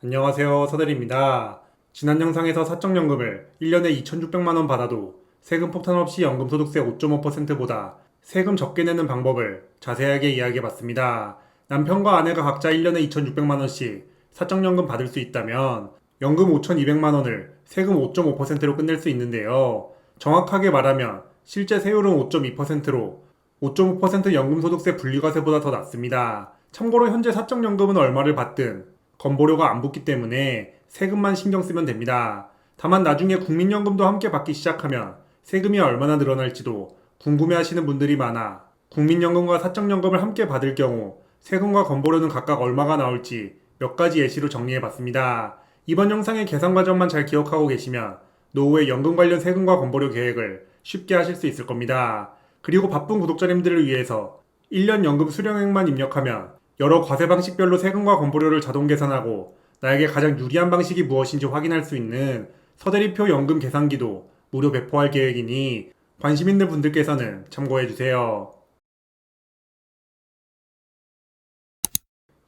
안녕하세요. 서대리입니다. 지난 영상에서 사적연금을 1년에 2,600만원 받아도 세금 폭탄 없이 연금소득세 5.5%보다 세금 적게 내는 방법을 자세하게 이야기해봤습니다. 남편과 아내가 각자 1년에 2,600만원씩 사적연금 받을 수 있다면 연금 5,200만원을 세금 5.5%로 끝낼 수 있는데요. 정확하게 말하면 실제 세율은 5.2%로 5.5% 연금소득세 분리과세보다 더 낮습니다. 참고로 현재 사적연금은 얼마를 받든 건보료가 안 붙기 때문에 세금만 신경 쓰면 됩니다. 다만 나중에 국민연금도 함께 받기 시작하면 세금이 얼마나 늘어날지도 궁금해 하시는 분들이 많아 국민연금과 사적연금을 함께 받을 경우 세금과 건보료는 각각 얼마가 나올지 몇 가지 예시로 정리해 봤습니다. 이번 영상의 계산 과정만 잘 기억하고 계시면 노후에 연금 관련 세금과 건보료 계획을 쉽게 하실 수 있을 겁니다. 그리고 바쁜 구독자님들을 위해서 1년 연금 수령액만 입력하면 여러 과세 방식별로 세금과 건보료를 자동 계산하고 나에게 가장 유리한 방식이 무엇인지 확인할 수 있는 서대리표 연금 계산기도 무료 배포할 계획이니 관심 있는 분들께서는 참고해주세요.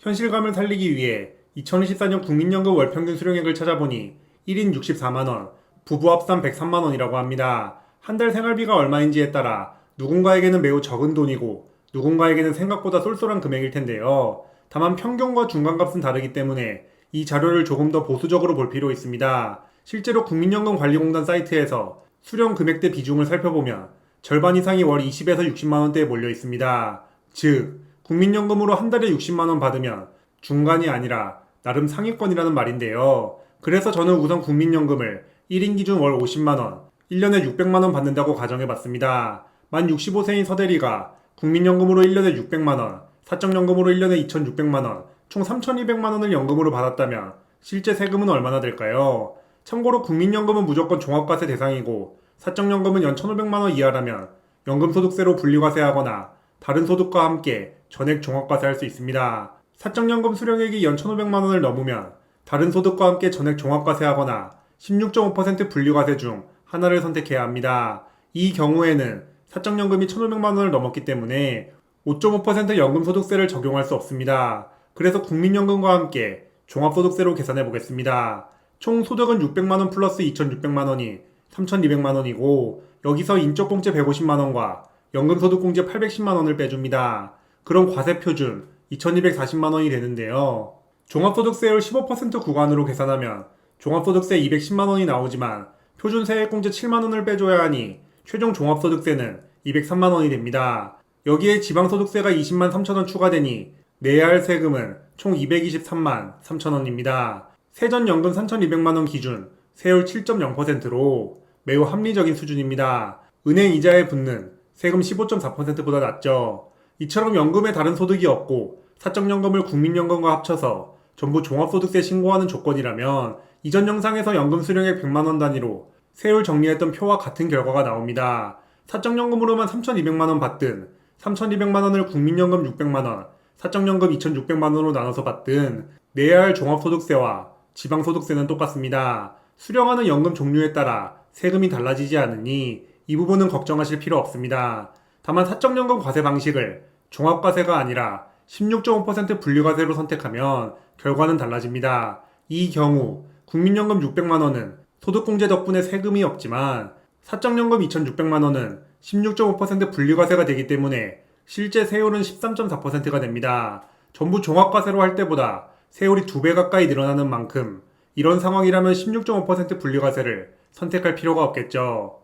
현실감을 살리기 위해 2024년 국민연금 월평균 수령액을 찾아보니 1인 64만원, 부부 합산 103만원이라고 합니다. 한 달 생활비가 얼마인지에 따라 누군가에게는 매우 적은 돈이고 누군가에게는 생각보다 쏠쏠한 금액일 텐데요. 다만 평균과 중간값은 다르기 때문에 이 자료를 조금 더 보수적으로 볼 필요 있습니다. 실제로 국민연금관리공단 사이트에서 수령 금액대 비중을 살펴보면 절반 이상이 월 20에서 60만원대에 몰려 있습니다. 즉, 국민연금으로 한 달에 60만원 받으면 중간이 아니라 나름 상위권이라는 말인데요. 그래서 저는 우선 국민연금을 1인 기준 월 50만원, 1년에 600만원 받는다고 가정해봤습니다. 만 65세인 서대리가 국민연금으로 1년에 600만원, 사적연금으로 1년에 2,600만원, 총 3,200만원을 연금으로 받았다면 실제 세금은 얼마나 될까요? 참고로 국민연금은 무조건 종합과세 대상이고 사적연금은 연 1,500만원 이하라면 연금소득세로 분리과세하거나 다른 소득과 함께 전액 종합과세할 수 있습니다. 사적연금 수령액이 연 1,500만원을 넘으면 다른 소득과 함께 전액 종합과세하거나 16.5% 분리과세 중 하나를 선택해야 합니다. 이 경우에는 사적연금이 1,500만원을 넘었기 때문에 5.5% 연금소득세를 적용할 수 없습니다. 그래서 국민연금과 함께 종합소득세로 계산해 보겠습니다. 총 소득은 600만원 플러스 2,600만원이 3,200만원이고 여기서 인적공제 150만원과 연금소득공제 810만원을 빼줍니다. 그럼 과세표준 2,240만원이 되는데요. 종합소득세율 15% 구간으로 계산하면 종합소득세 210만원이 나오지만 표준세액공제 7만원을 빼줘야 하니 최종 종합소득세는 203만원이 됩니다. 여기에 지방소득세가 20만 3천원 추가되니 내야 할 세금은 총 223만 3천원입니다. 세전연금 3,200만원 기준 세율 7.0%로 매우 합리적인 수준입니다. 은행 이자에 붙는 세금 15.4%보다 낮죠. 이처럼 연금에 다른 소득이 없고 사적연금을 국민연금과 합쳐서 전부 종합소득세 신고하는 조건이라면 이전 영상에서 연금 수령액 100만원 단위로 세율 정리했던 표와 같은 결과가 나옵니다. 사적연금으로만 3,200만원 받든 3,200만원을 국민연금 600만원, 사적연금 2,600만원으로 나눠서 받든 내야 할 종합소득세와 지방소득세는 똑같습니다. 수령하는 연금 종류에 따라 세금이 달라지지 않으니 이 부분은 걱정하실 필요 없습니다. 다만 사적연금 과세 방식을 종합과세가 아니라 16.5% 분리과세로 선택하면 결과는 달라집니다. 이 경우 국민연금 600만원은 소득공제 덕분에 세금이 없지만 사적연금 2,600만원은 16.5% 분리과세가 되기 때문에 실제 세율은 13.4%가 됩니다. 전부 종합과세로 할 때보다 세율이 2배 가까이 늘어나는 만큼 이런 상황이라면 16.5% 분리과세를 선택할 필요가 없겠죠.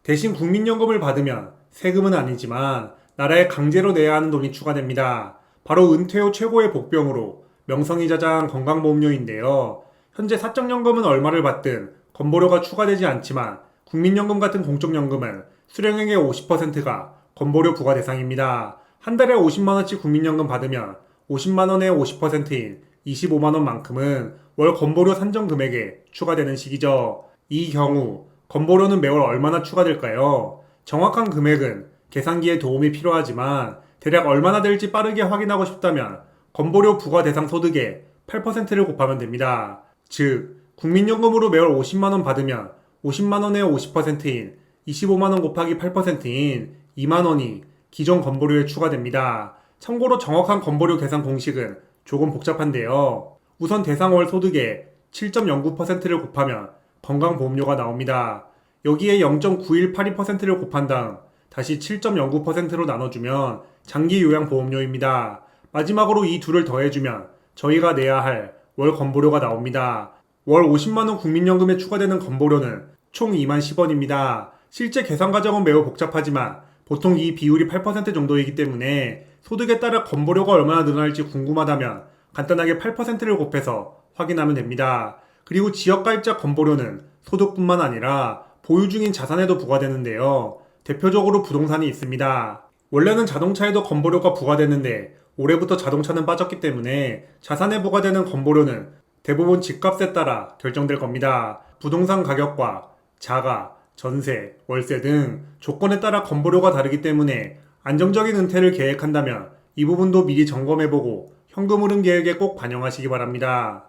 대신 국민연금을 받으면 세금은 아니지만 나라에 강제로 내야 하는 돈이 추가됩니다. 바로 은퇴 후 최고의 복병으로 명성이 자자한 건강보험료인데요. 현재 사적연금은 얼마를 받든 건보료가 추가되지 않지만 국민연금 같은 공적연금은 수령액의 50%가 건보료 부과 대상입니다. 한 달에 50만원씩 국민연금 받으면 50만원의 50%인 25만원만큼은 월 건보료 산정 금액에 추가되는 식이죠. 이 경우 건보료는 매월 얼마나 추가될까요? 정확한 금액은 계산기에 도움이 필요하지만 대략 얼마나 될지 빠르게 확인하고 싶다면 건보료 부과 대상 소득의 8%를 곱하면 됩니다. 즉, 국민연금으로 매월 50만원 받으면 50만원의 50%인 25만원 곱하기 8%인 2만원이 기존 건보료에 추가됩니다. 참고로 정확한 건보료 계산 공식은 조금 복잡한데요. 우선 대상 월 소득의 7.09%를 곱하면 건강보험료가 나옵니다. 여기에 0.9182%를 곱한 다음 다시 7.09%로 나눠주면 장기요양보험료입니다. 마지막으로 이 둘을 더해주면 저희가 내야 할 월 건보료가 나옵니다. 월 50만원 국민연금에 추가되는 건보료는 총 2만 10원입니다. 실제 계산 과정은 매우 복잡하지만 보통 이 비율이 8% 정도이기 때문에 소득에 따라 건보료가 얼마나 늘어날지 궁금하다면 간단하게 8%를 곱해서 확인하면 됩니다. 그리고 지역가입자 건보료는 소득뿐만 아니라 보유 중인 자산에도 부과되는데요. 대표적으로 부동산이 있습니다. 원래는 자동차에도 건보료가 부과되는데 올해부터 자동차는 빠졌기 때문에 자산에 부과되는 건보료는 대부분 집값에 따라 결정될 겁니다. 부동산 가격과 자가, 전세, 월세 등 조건에 따라 건보료가 다르기 때문에 안정적인 은퇴를 계획한다면 이 부분도 미리 점검해보고 현금 흐름 계획에 꼭 반영하시기 바랍니다.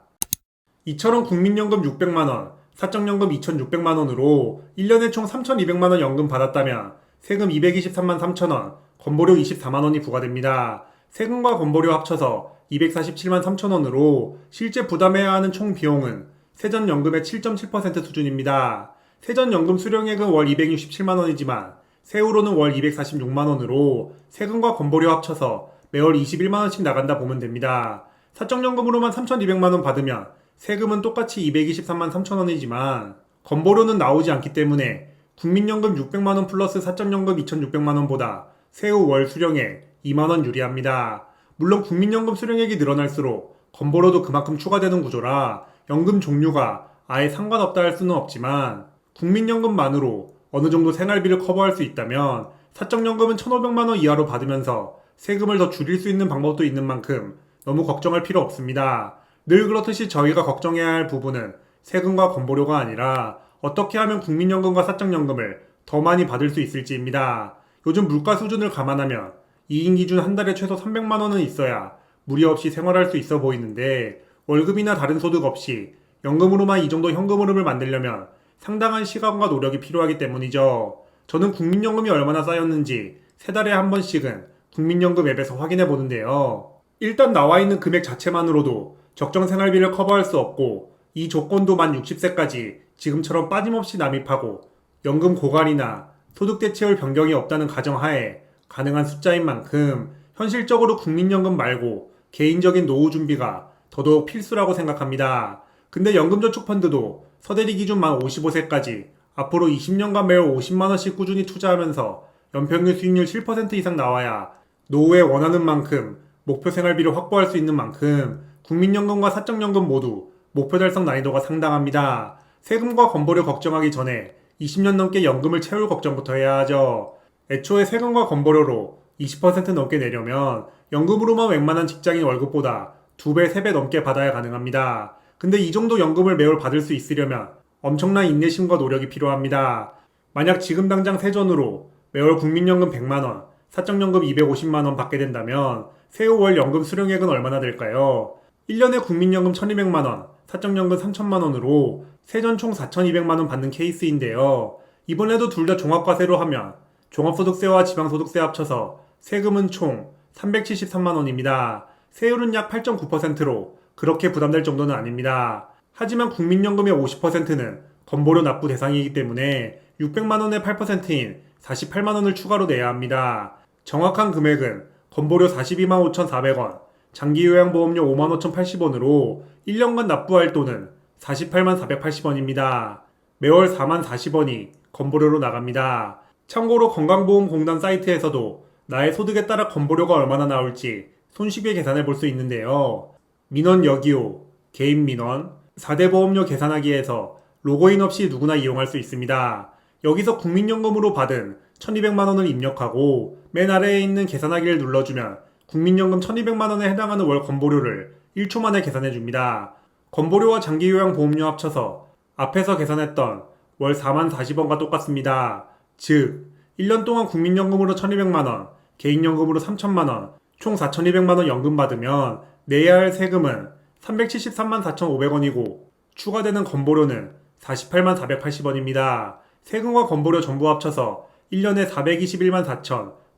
이처럼 국민연금 600만원, 사적연금 2,600만원으로 1년에 총 3,200만원 연금 받았다면 세금 223만 3천원, 건보료 24만원이 부과됩니다. 세금과 건보료 합쳐서 247만 3천원으로 실제 부담해야 하는 총 비용은 세전연금의 7.7% 수준입니다. 세전연금 수령액은 월 267만원이지만 세후로는 월 246만원으로 세금과 건보료 합쳐서 매월 21만원씩 나간다 보면 됩니다. 사적연금으로만 3,200만원 받으면 세금은 똑같이 223만 3천원이지만 건보료는 나오지 않기 때문에 국민연금 600만원 플러스 사적연금 2,600만원보다 세후 월 수령액 2만원 유리합니다. 물론 국민연금 수령액이 늘어날수록 건보료도 그만큼 추가되는 구조라 연금 종류가 아예 상관없다 할 수는 없지만 국민연금만으로 어느 정도 생활비를 커버할 수 있다면 사적연금은 1,500만원 이하로 받으면서 세금을 더 줄일 수 있는 방법도 있는 만큼 너무 걱정할 필요 없습니다. 늘 그렇듯이 저희가 걱정해야 할 부분은 세금과 건보료가 아니라 어떻게 하면 국민연금과 사적연금을 더 많이 받을 수 있을지입니다. 요즘 물가 수준을 감안하면 2인 기준 한 달에 최소 300만원은 있어야 무리 없이 생활할 수 있어 보이는데 월급이나 다른 소득 없이 연금으로만 이 정도 현금 흐름을 만들려면 상당한 시간과 노력이 필요하기 때문이죠. 저는 국민연금이 얼마나 쌓였는지 3달에 한 번씩은 국민연금 앱에서 확인해 보는데요. 일단 나와 있는 금액 자체만으로도 적정 생활비를 커버할 수 없고 이 조건도 만 60세까지 지금처럼 빠짐없이 납입하고 연금 고갈이나 소득 대체율 변경이 없다는 가정하에 가능한 숫자인 만큼 현실적으로 국민연금 말고 개인적인 노후 준비가 더더욱 필수라고 생각합니다. 근데 연금저축펀드도 서대리 기준 만 55세까지 앞으로 20년간 매월 50만원씩 꾸준히 투자하면서 연평균 수익률 7% 이상 나와야 노후에 원하는 만큼 목표 생활비를 확보할 수 있는 만큼 국민연금과 사적연금 모두 목표 달성 난이도가 상당합니다. 세금과 건보료 걱정하기 전에 20년 넘게 연금을 채울 걱정부터 해야 하죠. 애초에 세금과 건보료로 20% 넘게 내려면 연금으로만 웬만한 직장인 월급보다 2배, 3배 넘게 받아야 가능합니다. 근데 이 정도 연금을 매월 받을 수 있으려면 엄청난 인내심과 노력이 필요합니다. 만약 지금 당장 세전으로 매월 국민연금 100만원, 사적연금 250만원 받게 된다면 세후 월 연금 수령액은 얼마나 될까요? 1년에 국민연금 1200만원, 사적연금 3000만원으로 세전 총 4200만원 받는 케이스인데요. 이번에도 둘 다 종합과세로 하면 종합소득세와 지방소득세 합쳐서 세금은 총 373만원입니다. 세율은 약 8.9%로 그렇게 부담될 정도는 아닙니다. 하지만 국민연금의 50%는 건보료 납부 대상이기 때문에 600만원의 8%인 48만원을 추가로 내야 합니다. 정확한 금액은 건보료 42만 5,400원, 장기요양보험료 5만 5,080원으로 1년간 납부할 돈은 48만 480원입니다. 매월 4만 40원이 건보료로 나갑니다. 참고로 건강보험공단 사이트에서도 나의 소득에 따라 건보료가 얼마나 나올지 손쉽게 계산해 볼 수 있는데요. 민원 여기요, 개인 민원, 4대 보험료 계산하기에서 로그인 없이 누구나 이용할 수 있습니다. 여기서 국민연금으로 받은 1200만원을 입력하고 맨 아래에 있는 계산하기를 눌러주면 국민연금 1200만원에 해당하는 월 건보료를 1초 만에 계산해 줍니다. 건보료와 장기요양보험료 합쳐서 앞에서 계산했던 월 4만 40원과 똑같습니다. 즉 1년 동안 국민연금으로 1200만원, 개인연금으로 3000만원, 총 4200만원 연금 받으면 내야 할 세금은 373만 4,500원이고 추가되는 건보료는 48만 480원입니다. 세금과 건보료 전부 합쳐서 1년에 421만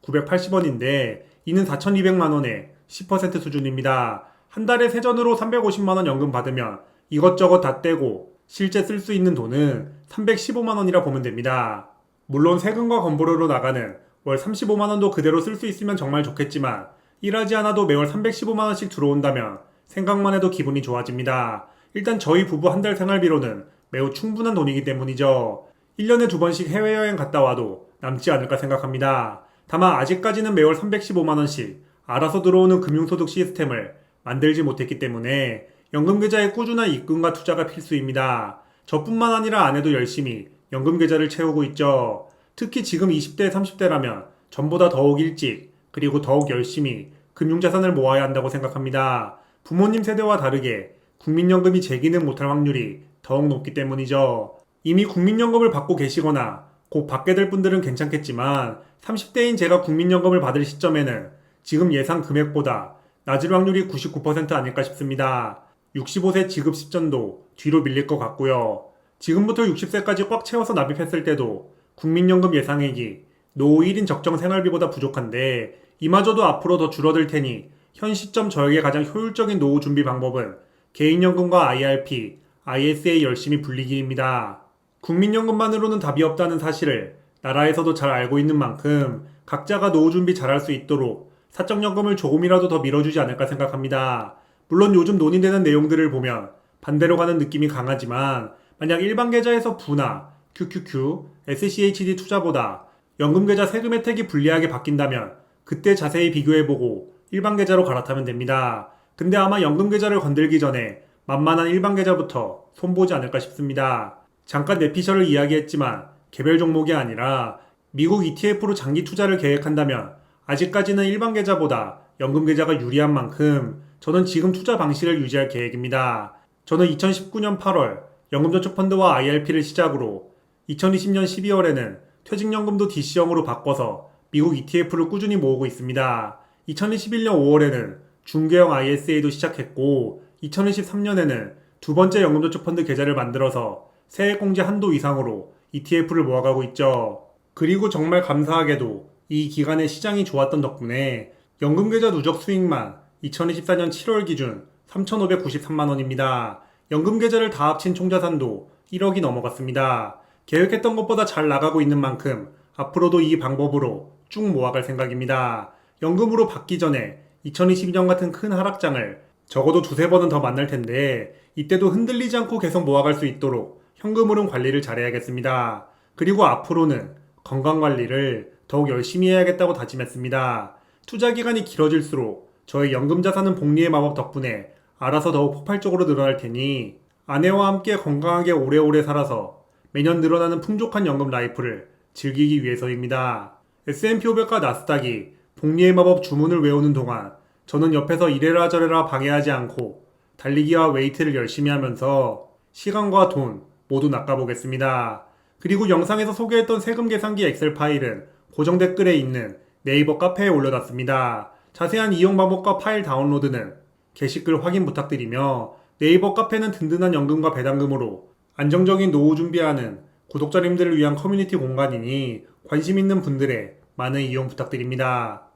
4,980원인데 이는 4,200만원의 10% 수준입니다. 한 달에 세전으로 350만원 연금 받으면 이것저것 다 떼고 실제 쓸 수 있는 돈은 315만원이라 보면 됩니다. 물론 세금과 건보료로 나가는 월 35만원도 그대로 쓸 수 있으면 정말 좋겠지만 일하지 않아도 매월 315만원씩 들어온다면 생각만 해도 기분이 좋아집니다. 일단 저희 부부 한 달 생활비로는 매우 충분한 돈이기 때문이죠. 1년에 2번씩 해외여행 갔다 와도 남지 않을까 생각합니다. 다만 아직까지는 매월 315만원씩 알아서 들어오는 금융소득 시스템을 만들지 못했기 때문에 연금계좌의 꾸준한 입금과 투자가 필수입니다. 저뿐만 아니라 아내도 열심히 연금계좌를 채우고 있죠. 특히 지금 20대, 30대라면 전보다 더욱 일찍 그리고 더욱 열심히 금융자산을 모아야 한다고 생각합니다. 부모님 세대와 다르게 국민연금이 재기능 못할 확률이 더욱 높기 때문이죠. 이미 국민연금을 받고 계시거나 곧 받게 될 분들은 괜찮겠지만 30대인 제가 국민연금을 받을 시점에는 지금 예상 금액보다 낮을 확률이 99% 아닐까 싶습니다. 65세 지급 시점도 뒤로 밀릴 것 같고요. 지금부터 60세까지 꽉 채워서 납입했을 때도 국민연금 예상액이 노후 1인 적정 생활비보다 부족한데 이마저도 앞으로 더 줄어들 테니 현 시점 저에게 가장 효율적인 노후 준비 방법은 개인연금과 IRP, ISA 열심히 불리기입니다. 국민연금만으로는 답이 없다는 사실을 나라에서도 잘 알고 있는 만큼 각자가 노후 준비 잘할 수 있도록 사적연금을 조금이라도 더 밀어주지 않을까 생각합니다. 물론 요즘 논의되는 내용들을 보면 반대로 가는 느낌이 강하지만 만약 일반 계좌에서 부나 QQQ, SCHD 투자보다 연금계좌 세금 혜택이 불리하게 바뀐다면 그때 자세히 비교해보고 일반 계좌로 갈아타면 됩니다. 근데 아마 연금계좌를 건들기 전에 만만한 일반 계좌부터 손보지 않을까 싶습니다. 잠깐 내피셜을 이야기했지만 개별 종목이 아니라 미국 ETF로 장기 투자를 계획한다면 아직까지는 일반 계좌보다 연금 계좌가 유리한 만큼 저는 지금 투자 방식을 유지할 계획입니다. 저는 2019년 8월 연금저축펀드와 IRP를 시작으로 2020년 12월에는 퇴직연금도 DC형으로 바꿔서 미국 ETF를 꾸준히 모으고 있습니다. 2021년 5월에는 중개형 ISA도 시작했고 2023년에는 두 번째 연금저축펀드 계좌를 만들어서 세액공제 한도 이상으로 ETF를 모아가고 있죠. 그리고 정말 감사하게도 이 기간에 시장이 좋았던 덕분에 연금계좌 누적 수익만 2024년 7월 기준 3,593만원입니다. 연금계좌를 다 합친 총자산도 1억이 넘어갔습니다. 계획했던 것보다 잘 나가고 있는 만큼 앞으로도 이 방법으로 쭉 모아갈 생각입니다. 연금으로 받기 전에 2022년 같은 큰 하락장을 적어도 두세 번은 더 만날 텐데 이때도 흔들리지 않고 계속 모아갈 수 있도록 현금 흐름 관리를 잘해야겠습니다. 그리고 앞으로는 건강관리를 더욱 열심히 해야겠다고 다짐했습니다. 투자 기간이 길어질수록 저의 연금 자산은 복리의 마법 덕분에 알아서 더욱 폭발적으로 늘어날 테니 아내와 함께 건강하게 오래오래 살아서 매년 늘어나는 풍족한 연금 라이프를 즐기기 위해서입니다. S&P 500과 나스닥이 복리의 마법 주문을 외우는 동안 저는 옆에서 이래라 저래라 방해하지 않고 달리기와 웨이트를 열심히 하면서 시간과 돈 모두 낚아보겠습니다. 그리고 영상에서 소개했던 세금 계산기 엑셀 파일은 고정 댓글에 있는 네이버 카페에 올려놨습니다. 자세한 이용 방법과 파일 다운로드는 게시글 확인 부탁드리며 네이버 카페는 든든한 연금과 배당금으로 안정적인 노후 준비하는 구독자님들을 위한 커뮤니티 공간이니 관심 있는 분들의 많은 이용 부탁드립니다.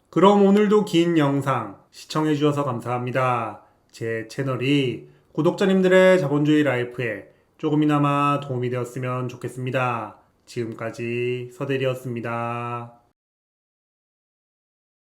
그럼 오늘도 긴 영상 시청해주셔서 감사합니다. 제 채널이 구독자님들의 자본주의 라이프에 조금이나마 도움이 되었으면 좋겠습니다. 지금까지 서대리였습니다.